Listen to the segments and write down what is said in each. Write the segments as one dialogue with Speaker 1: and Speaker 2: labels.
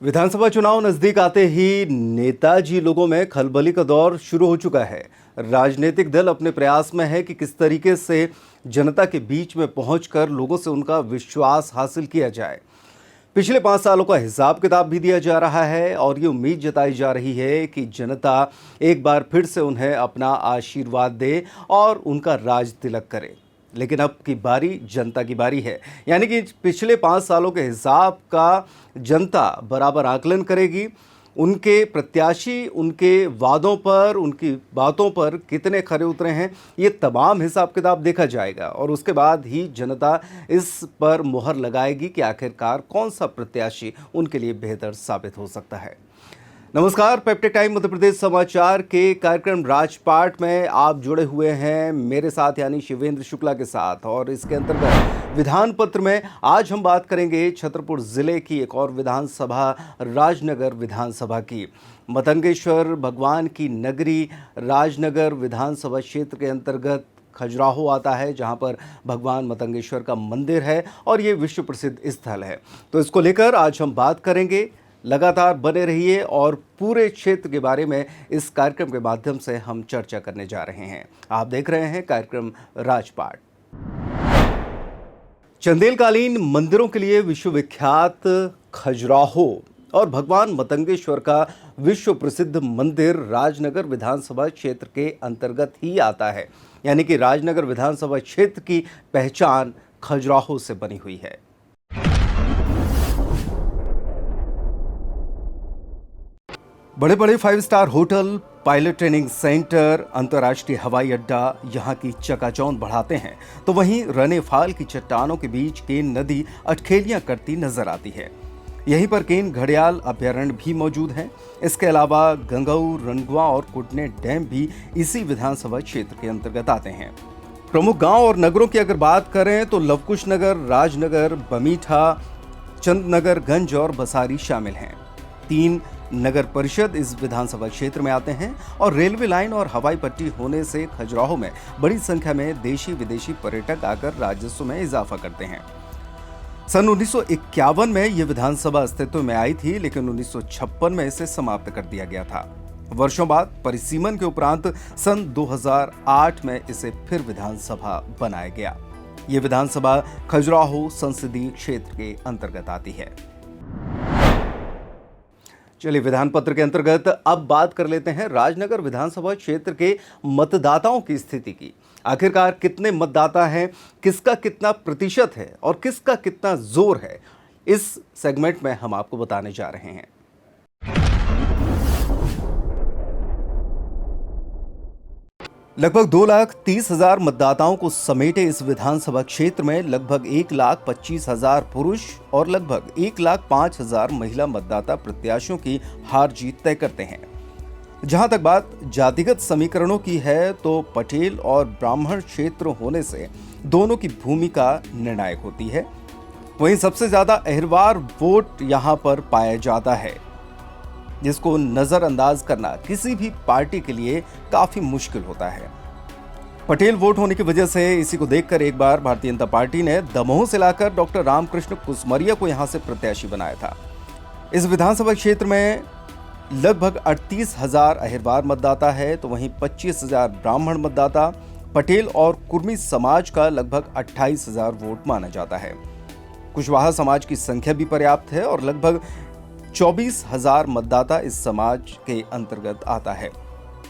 Speaker 1: विधानसभा चुनाव नजदीक आते ही नेताजी लोगों में खलबली का दौर शुरू हो चुका है। राजनीतिक दल अपने प्रयास में है कि किस तरीके से जनता के बीच में पहुंचकर लोगों से उनका विश्वास हासिल किया जाए। पिछले 5 सालों का हिसाब किताब भी दिया जा रहा है और ये उम्मीद जताई जा रही है कि जनता एक बार फिर से उन्हें अपना आशीर्वाद दे और उनका राज तिलक करे। लेकिन अब की बारी जनता की बारी है, यानी कि पिछले 5 सालों के हिसाब का जनता बराबर आकलन करेगी। उनके प्रत्याशी उनके वादों पर, उनकी बातों पर कितने खरे उतरे हैं, ये तमाम हिसाब किताब देखा जाएगा और उसके बाद ही जनता इस पर मुहर लगाएगी कि आखिरकार कौन सा प्रत्याशी उनके लिए बेहतर साबित हो सकता है। नमस्कार, पेप्टिक टाइम मध्य प्रदेश समाचार के कार्यक्रम राजपाट में आप जुड़े हुए हैं मेरे साथ यानी शिवेंद्र शुक्ला के साथ। और इसके अंतर्गत विधान पत्र में आज हम बात करेंगे छतरपुर जिले की एक और विधानसभा, राजनगर विधानसभा की। मतंगेश्वर भगवान की नगरी राजनगर विधानसभा क्षेत्र के अंतर्गत खजुराहो आता है, जहां पर भगवान मतंगेश्वर का मंदिर है और ये विश्व प्रसिद्ध स्थल है। तो इसको लेकर आज हम बात करेंगे। लगातार बने रहिए और पूरे क्षेत्र के बारे में इस कार्यक्रम के माध्यम से हम चर्चा करने जा रहे हैं। आप देख रहे हैं कार्यक्रम राजपाट। चंदेलकालीन मंदिरों के लिए विश्वविख्यात खजुराहो और भगवान मतंगेश्वर का विश्व प्रसिद्ध मंदिर राजनगर विधानसभा क्षेत्र के अंतर्गत ही आता है, यानी कि राजनगर विधानसभा क्षेत्र की पहचान खजुराहो से बनी हुई है। बड़े बड़े 5 star hotel, pilot training centre, अंतर्राष्ट्रीय हवाई अड्डा यहाँ की चकाचौंध बढ़ाते हैं, तो वहीं रने फाल की चट्टानों के बीच केन नदी अटखेलियां करती नजर आती है। यहीं पर केन घड़ियाल अभ्यारण्य भी मौजूद है। इसके अलावा गंगऊ, रनगुआ और कुटने डैम भी इसी विधानसभा क्षेत्र के अंतर्गत आते हैं। प्रमुख गाँव और नगरों की अगर बात करें तो लवकुश नगर, राजनगर, बमीठा, चंदनगर, गंज और बसारी शामिल हैं। 3 नगर परिषद इस विधानसभा क्षेत्र में आते हैं और रेलवे लाइन और हवाई पट्टी होने से खजुराहो में बड़ी संख्या में देशी विदेशी पर्यटक आकर राजस्व में इजाफा करते हैं। सन 1951 में यह विधानसभा अस्तित्व में आई थी, लेकिन 1956 में इसे समाप्त कर दिया गया था। वर्षों बाद परिसीमन के उपरांत सन 2008 में इसे फिर विधानसभा बनाया गया। यह विधानसभा खजुराहो संसदीय क्षेत्र के अंतर्गत आती है। चलिए, विधान पत्र के अंतर्गत अब बात कर लेते हैं राजनगर विधानसभा क्षेत्र के मतदाताओं की स्थिति की। आखिरकार कितने मतदाता हैं, किसका कितना प्रतिशत है और किसका कितना जोर है, इस सेगमेंट में हम आपको बताने जा रहे हैं। लगभग 2,30,000 मतदाताओं को समेटे इस विधानसभा क्षेत्र में लगभग 1,25,000 पुरुष और लगभग 1,05,000 महिला मतदाता प्रत्याशियों की हार जीत तय करते हैं। जहां तक बात जातिगत समीकरणों की है तो पटेल और ब्राह्मण क्षेत्र होने से दोनों की भूमिका निर्णायक होती है। वहीं सबसे ज्यादा अहिरवार वोट यहां पर पाया जाता है, जिसको नजरअंदाज करना किसी भी पार्टी के लिए काफी मुश्किल होता है। पटेल वोट होने की वजह से इसी को देखकर एक बार भारतीय जनता पार्टी ने दमोह से लाकर डॉक्टर रामकृष्ण कुसमरिया को यहां से प्रत्याशी बनाया था। इस विधानसभा क्षेत्र में लगभग 38,000 अहिरवार मतदाता है, तो वहीं 25,000 ब्राह्मण मतदाता। पटेल और कुर्मी समाज का लगभग 28,000 वोट माना जाता है। कुशवाहा समाज की संख्या भी पर्याप्त है और लगभग 24,000 मतदाता इस समाज के अंतर्गत आता है।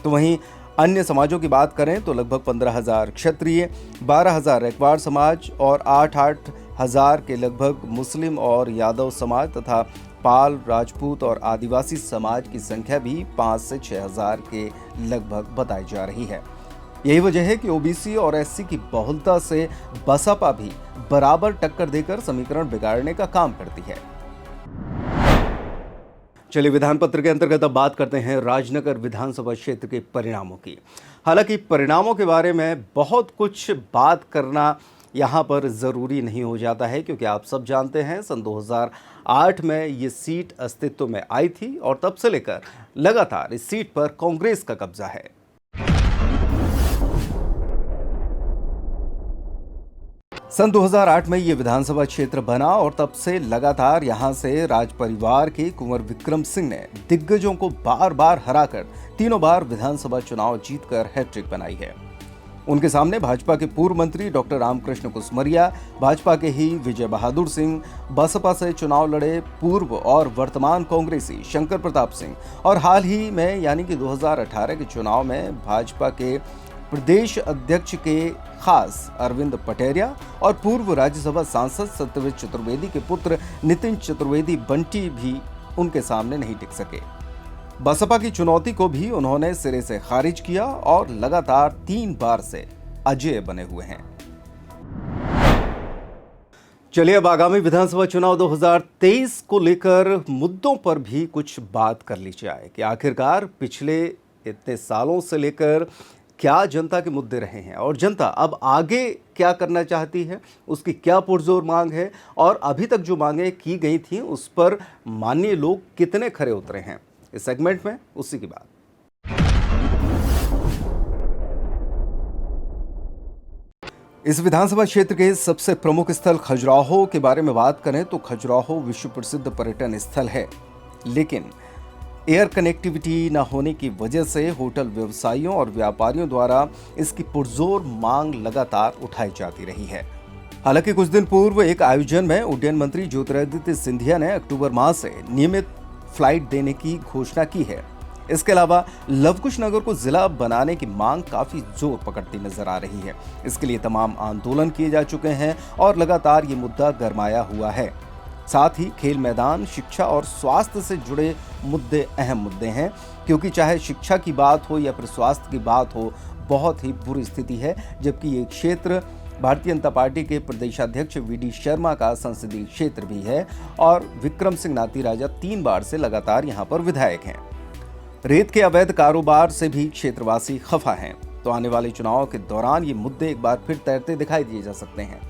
Speaker 1: तो वहीं अन्य समाजों की बात करें तो लगभग 15,000 क्षत्रिय, 12,000 रैकवाड़ समाज और 8,000 के लगभग मुस्लिम और यादव समाज तथा पाल, राजपूत और आदिवासी समाज की संख्या भी 5 से 6,000 के लगभग बताई जा रही है। यही वजह है कि ओबीसी और एससी की बहुलता से बसपा भी बराबर टक्कर देकर समीकरण बिगाड़ने का काम करती है। चलिए, विधान पत्र के अंतर्गत अब बात करते हैं राजनगर विधानसभा क्षेत्र के परिणामों की। हालांकि परिणामों के बारे में बहुत कुछ बात करना यहाँ पर ज़रूरी नहीं हो जाता है, क्योंकि आप सब जानते हैं सन 2008 में ये सीट अस्तित्व में आई थी और तब से लेकर लगातार इस सीट पर कांग्रेस का कब्जा है। सन 2008 में ये विधानसभा क्षेत्र बना और तब से लगातार यहां से राज परिवार के कुंवर विक्रम सिंह ने दिग्गजों को बार बार हराकर तीनों बार विधानसभा चुनाव जीतकर हैट्रिक बनाई है। उनके सामने भाजपा के पूर्व मंत्री डॉक्टर रामकृष्ण कुसमरिया, भाजपा के ही विजय बहादुर सिंह, बसपा से चुनाव लड़े पूर्व और वर्तमान कांग्रेसी शंकर प्रताप सिंह और हाल ही में यानी कि 2018 के चुनाव में भाजपा के प्रदेश अध्यक्ष के खास अरविंद पटेरिया और पूर्व राज्यसभा सांसद सत्यव्रत चतुर्वेदी के पुत्र नितिन चतुर्वेदी बंटी भी उनके सामने नहीं टिक सके। बसपा की चुनौती को भी उन्होंने सिरे से खारिज किया और लगातार 3 बार से अजेय बने हुए हैं। चलिए अब आगामी विधानसभा चुनाव 2023 को लेकर मुद्दों पर भी कुछ बात कर ली जाए कि आखिरकार पिछले इतने सालों से लेकर क्या जनता के मुद्दे रहे हैं और जनता अब आगे क्या करना चाहती है, उसकी क्या पुरजोर मांग है और अभी तक जो मांगें की गई थी उस पर माननीय लोग कितने खरे उतरे हैं। इस सेगमेंट में उसी की बात। इस विधानसभा क्षेत्र के सबसे प्रमुख स्थल खजुराहो के बारे में बात करें तो खजुराहो विश्व प्रसिद्ध पर्यटन स्थल है, लेकिन एयर कनेक्टिविटी न होने की वजह से होटल व्यवसायियों और व्यापारियों द्वारा इसकी पुरजोर मांग लगातार उठाई जाती रही है। हालांकि कुछ दिन पूर्व एक आयोजन में उड्डयन मंत्री ज्योतिरादित्य सिंधिया ने अक्टूबर माह से नियमित फ्लाइट देने की घोषणा की है। इसके अलावा लवकुश नगर को जिला बनाने की मांग काफी जोर पकड़ती नजर आ रही है। इसके लिए तमाम आंदोलन किए जा चुके हैं और लगातार ये मुद्दा गरमाया हुआ है। साथ ही खेल मैदान, शिक्षा और स्वास्थ्य से जुड़े मुद्दे अहम मुद्दे हैं, क्योंकि चाहे शिक्षा की बात हो या फिर स्वास्थ्य की बात हो, बहुत ही बुरी स्थिति है। जबकि ये क्षेत्र भारतीय जनता पार्टी के प्रदेशाध्यक्ष वीडी शर्मा का संसदीय क्षेत्र भी है और विक्रम सिंह नाती राजा 3 बार से लगातार यहाँ पर विधायक हैं। रेत के अवैध कारोबार से भी क्षेत्रवासी खफा हैं, तो आने वाले चुनाव के दौरान ये मुद्दे एक बार फिर तैरते दिखाई दिए जा सकते हैं।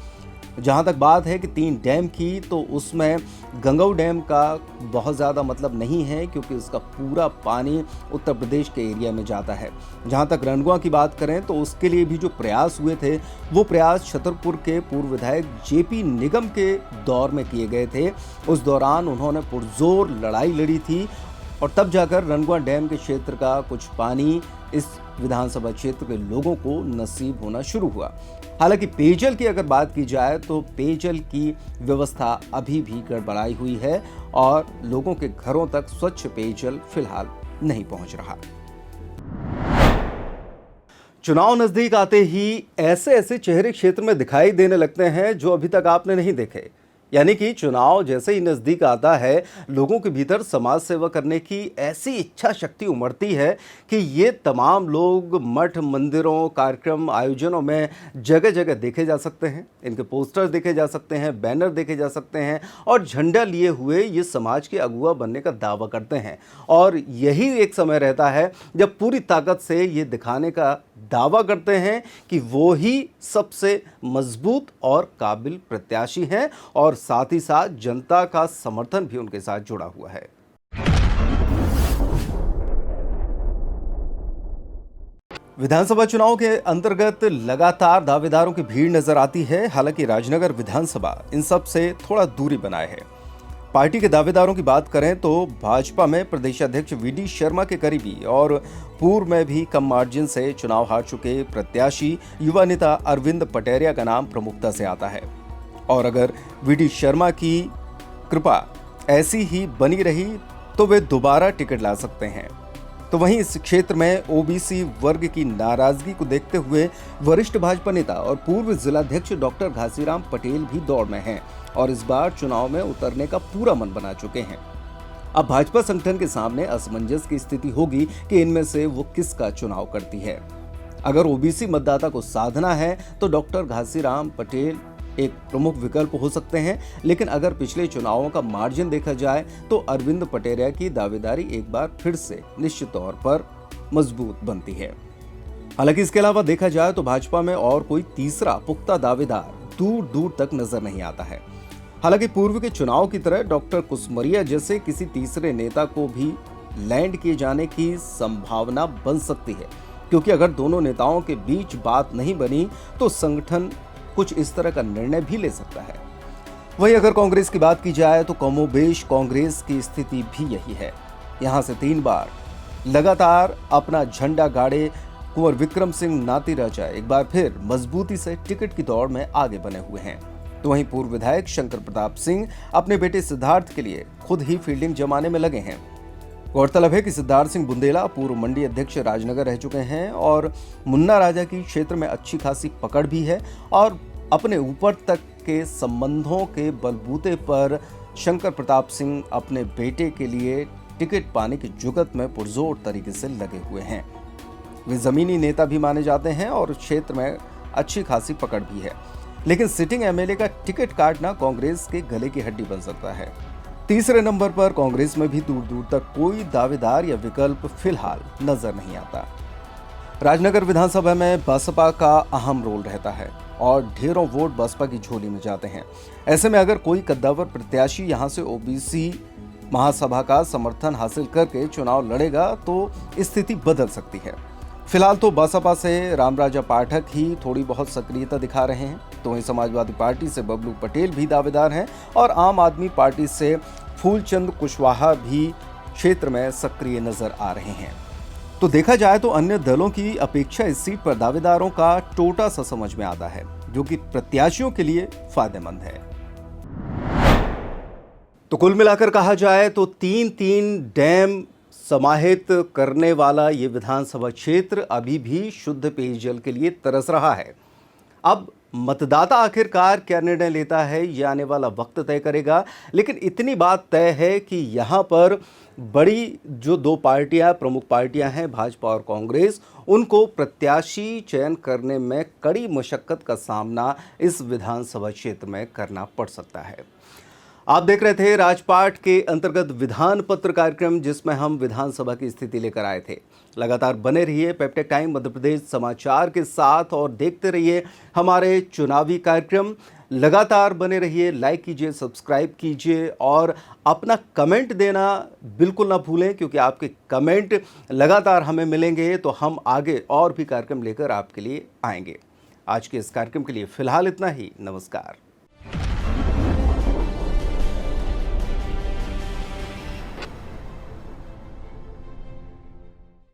Speaker 1: जहां तक बात है कि 3 डैम की, तो उसमें गंगऊ डैम का बहुत ज़्यादा मतलब नहीं है, क्योंकि उसका पूरा पानी उत्तर प्रदेश के एरिया में जाता है। जहां तक रणगुआ की बात करें तो उसके लिए भी जो प्रयास हुए थे वो प्रयास छतरपुर के पूर्व विधायक जेपी निगम के दौर में किए गए थे। उस दौरान उन्होंने पुरजोर लड़ाई लड़ी थी और तब जाकर रणगुआ डैम के क्षेत्र का कुछ पानी इस विधानसभा क्षेत्र के लोगों को नसीब होना शुरू हुआ। हालांकि पेयजल की अगर बात की जाए तो पेयजल की व्यवस्था अभी भी गड़बड़ाई हुई है और लोगों के घरों तक स्वच्छ पेयजल फिलहाल नहीं पहुंच रहा। चुनाव नजदीक आते ही ऐसे ऐसे चेहरे क्षेत्र में दिखाई देने लगते हैं जो अभी तक आपने नहीं देखे। यानी कि चुनाव जैसे ही नज़दीक आता है, लोगों के भीतर समाज सेवा करने की ऐसी इच्छा शक्ति उमड़ती है कि ये तमाम लोग मठ, मंदिरों, कार्यक्रम, आयोजनों में जगह जगह देखे जा सकते हैं। इनके पोस्टर्स देखे जा सकते हैं, बैनर देखे जा सकते हैं और झंडा लिए हुए ये समाज के अगुआ बनने का दावा करते हैं। और यही एक समय रहता है जब पूरी ताकत से ये दिखाने का दावा करते हैं कि वो ही सबसे मजबूत और काबिल प्रत्याशी हैं और साथ ही साथ जनता का समर्थन भी उनके साथ जुड़ा हुआ है। विधानसभा चुनाव के अंतर्गत लगातार दावेदारों की भीड़ नजर आती है। हालांकि राजनगर विधानसभा इन सब से थोड़ा दूरी बनाए है। पार्टी के दावेदारों की बात करें तो भाजपा में प्रदेशाध्यक्ष वीडी शर्मा के करीबी और पूर्व में भी कम मार्जिन से चुनाव हार चुके प्रत्याशी युवा नेता अरविंद पटेरिया का नाम प्रमुखता से आता है। और अगर वीडी शर्मा की कृपा ऐसी ही बनी रही तो वे दोबारा टिकट ला सकते हैं। तो वहीं इस क्षेत्र में ओबीसी वर्ग की नाराजगी को देखते हुए वरिष्ठ भाजपा नेता और पूर्व जिलाध्यक्ष डॉक्टर घासीराम पटेल भी दौड़ में हैं और इस बार चुनाव में उतरने का पूरा मन बना चुके हैं। अब भाजपा संगठन के सामने असमंजस की स्थिति होगी कि इनमें से वो किसका चुनाव करती है। अगर ओबीसी मतदाता को साधना है तो डॉक्टर घासीराम पटेल एक प्रमुख विकल्प हो सकते हैं, लेकिन अगर पिछले चुनावों का मार्जिन देखा जाए तो अरविंद पटेरिया की दावेदारी एक बार फिर से निश्चित तौर पर मजबूत बनती है। हालांकि इसके अलावा देखा जाए तो भाजपा में और कोई तीसरा पुख्ता दावेदार दूर दूर तक नजर नहीं आता है। हालांकि पूर्व के चुनाव की तरह डॉक्टर कुसमरिया जैसे किसी तीसरे नेता को भी लैंड किए जाने की संभावना बन सकती है, क्योंकि अगर दोनों नेताओं के बीच बात नहीं बनी तो संगठन कुछ इस तरह का निर्णय भी ले सकता है। वहीं अगर कांग्रेस की बात की जाए तो कमोबेश कांग्रेस की स्थिति भी यही है। यहां से 3 बार लगातार अपना झंडा गाड़े कुंवर विक्रम सिंह नातीराजा एक बार फिर मजबूती से टिकट की दौड़ में आगे बने हुए हैं। तो वहीं पूर्व विधायक शंकर प्रताप सिंह अपने बेटे सिद्धार्थ के लिए खुद ही फील्डिंग जमाने में लगे हैं। गौरतलब है कि सिद्धार्थ सिंह बुंदेला पूर्व मंडी अध्यक्ष राजनगर रह चुके हैं और मुन्ना राजा की क्षेत्र में अच्छी खासी पकड़ भी है और अपने ऊपर तक के संबंधों के बलबूते पर शंकर प्रताप सिंह अपने बेटे के लिए टिकट पाने की जुगत में पुरजोर तरीके से लगे हुए हैं। वे जमीनी नेता भी माने जाते हैं और क्षेत्र में अच्छी खासी पकड़ भी है, लेकिन सिटिंग एमएलए का टिकट काटना कांग्रेस के गले की हड्डी बन सकता है। तीसरे नंबर पर कांग्रेस में भी दूर दूर तक कोई दावेदार या विकल्प फिलहाल नजर नहीं आता। राजनगर विधानसभा में बसपा का अहम रोल रहता है और ढेरों वोट बसपा की झोली में जाते हैं। ऐसे में अगर कोई कद्दावर प्रत्याशी यहां से ओबीसी महासभा का समर्थन हासिल करके चुनाव लड़ेगा तो स्थिति बदल सकती है। फिलहाल तो बसपा से रामराजा पाठक ही थोड़ी बहुत सक्रियता दिखा रहे हैं, तो वहीं समाजवादी पार्टी से बबलू पटेल भी दावेदार हैं और आम आदमी पार्टी से फूलचंद कुशवाहा भी क्षेत्र में सक्रिय नजर आ रहे हैं। तो देखा जाए तो अन्य दलों की अपेक्षा इस सीट पर दावेदारों का टोटा सा समझ में आता है, जो कि प्रत्याशियों के लिए फायदेमंद है। तो कुल मिलाकर कहा जाए तो 3-3 डैम समाहित करने वाला ये विधानसभा क्षेत्र अभी भी शुद्ध पेयजल के लिए तरस रहा है। अब मतदाता आखिरकार क्या निर्णय लेता है ये आने वाला वक्त तय करेगा, लेकिन इतनी बात तय है कि यहाँ पर बड़ी जो 2 पार्टियां प्रमुख पार्टियां हैं भाजपा और कांग्रेस, उनको प्रत्याशी चयन करने में कड़ी मशक्कत का सामना इस विधानसभा क्षेत्र में करना पड़ सकता है। आप देख रहे थे राजपाट के अंतर्गत विधान पत्र कार्यक्रम, जिसमें हम विधानसभा की स्थिति लेकर आए थे। लगातार बने रहिए पेप्टेक टाइम मध्य प्रदेश समाचार के साथ और देखते रहिए हमारे चुनावी कार्यक्रम। लगातार बने रहिए, लाइक कीजिए, सब्सक्राइब कीजिए और अपना कमेंट देना बिल्कुल ना भूलें, क्योंकि आपके कमेंट लगातार हमें मिलेंगे तो हम आगे और भी कार्यक्रम लेकर आपके लिए आएंगे। आज के इस कार्यक्रम के लिए फिलहाल इतना ही। नमस्कार।